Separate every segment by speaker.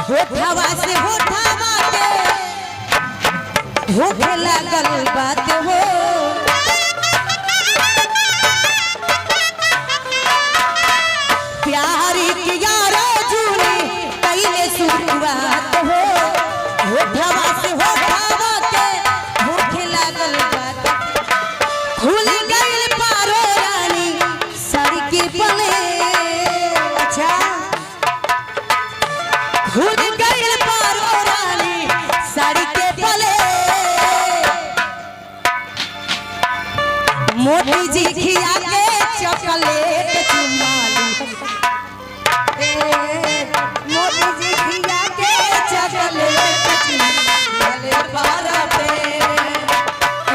Speaker 1: होठवा से होठवा के होठे लागल बात हो प्यारी की यारो झूली कईले शुरुआत हो होठवा से होठवा के होठे लागल बात खुल गई पारो रानी साड़ी के पले अच्छा खुल गई पारो रानी साड़ी के पले मोती जी खिया के चॉकलेट चुमाली मोती जी खिया के चॉकलेट चुमाली पारा पे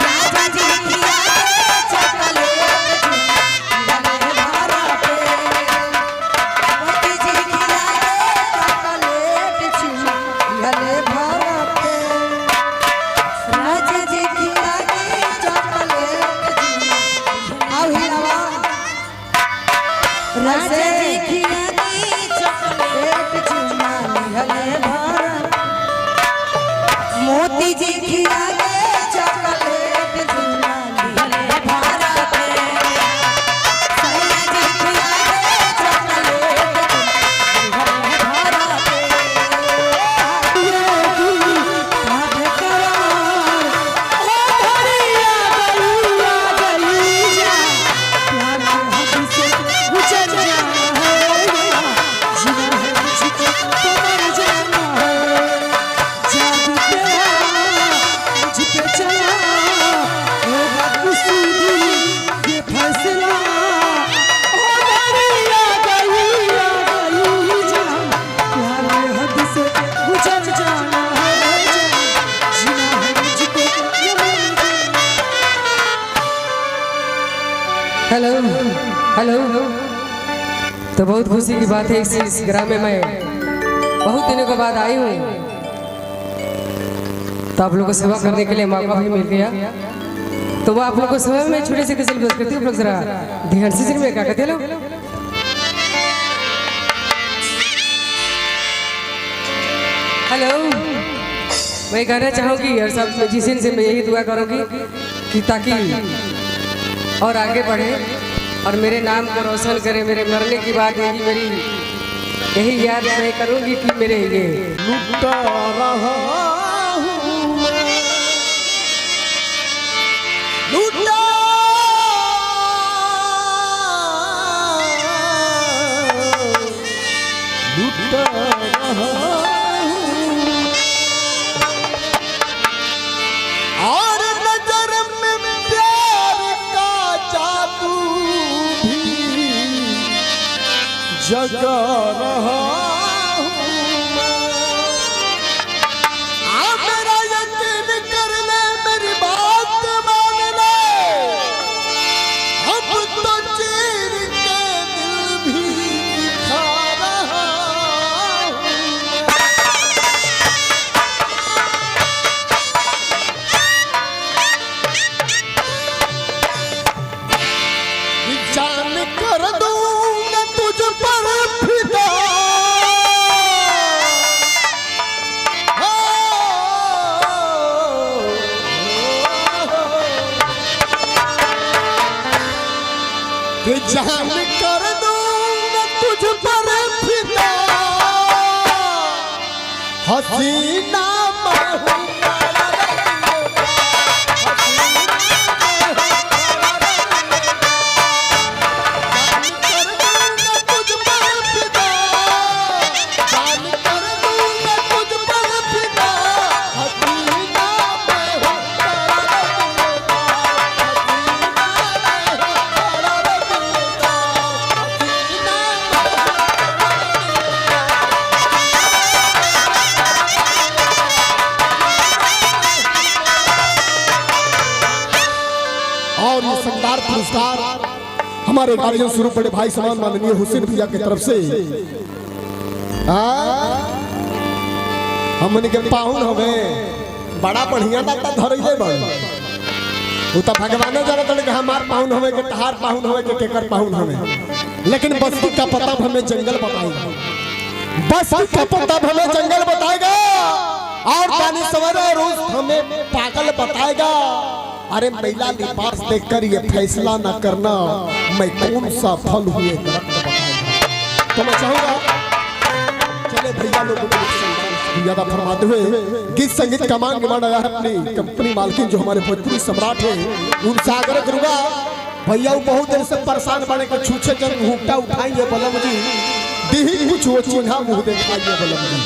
Speaker 1: राजा जी खिया के चॉकलेट चुमाली पारा पे मोती जी खिया के चॉकलेट चुमाली पारा पे राजा जी खिया के चॉकलेट आओ हिलावा राजा जी खिया के चॉकलेट चुमाली हले भरा मोती जी खिया के चॉकलेट चुमाली हले भरा पे सैया जी खिया के चॉकलेट चुमाली हले भरा पे ये भाग करार ओ धरिया गली जा प्यार हद से गुजर जाना है जीना है मुझको तो मर जाना है जादू तेरा मुझ पे चला होगा किसी दिन ये फैसला ओ दरिया गली जा प्यार हद से गुजर जाना है जीना है मुझको ये मर जाना
Speaker 2: हेलो हेलो। तो बहुत खुशी की बात है इस ग्राम में मैं बहुत दिनों के बाद आई हूँ, तो आप लोगों को सेवा करने के लिए मौका भी मिल गया। तो वो आप लोगों को सेवा में छोटे से कैसे करती हूँ, लोग जरा ध्यान से में क्या कहते हैं लोग। हेलो, मैं कहना चाहूँगी और सब म्यूजिशियन से मैं यही दुआ करूँगी कि ताकि और आगे बढ़े और मेरे नाम को रोशन करे। मेरे मरने की बात यही याद मैं करूंगी कि मेरे ये
Speaker 3: लुटा रहा हूं मैं, लुटा रहा हूं और नजर में प्यार का जादू भी जगा रहा हूं मैं। आप मेरा यकीन कर ले, मेरी बात मान ले, अब तो चीर के दिल भी दिखा रहा हूं मैं। जान कर दूंगा तुझ पर फिदा, कि जान कर दूंगा तुझ पर फिदा, हसीना मैं हूं और ये शानदार पुरस्कार हमारे गार्जियन स्वरूप बड़े भाई समान माननीय हुसैन भैया की तरफ से हमने के पाहुन हवे बड़ा बढ़िया दाता धरइले बन उ त भगवान जानत कि हमार पाहुन हवे के तहार पाहुन हवे के केकर पाहुन हवे, लेकिन बस्ती का पता हमें जंगल बताई, बस्ती का पता हमें जंगल पानी सवेरे रोज हमें पागल बताएगा। अरे महिला लिबास देखकर ये फैसला न करना मैं कौन सा फल हुए दरख्त बताएगा। तो मैं चाहूंगा चले भैया लोगों को ज्यादा फरमाते हुए गीत संगीत का मान निभाना है अपनी कंपनी मालकिन जो हमारे भोजपुरी सम्राट है उनसे आग्रह करूंगा। भैया वो बहुत देर से परेशान बने के छूछे जन घूमटा उठाएंगे बलम जी दी कुछ वो चिन्हा मुंह दिखाइए बलम जी।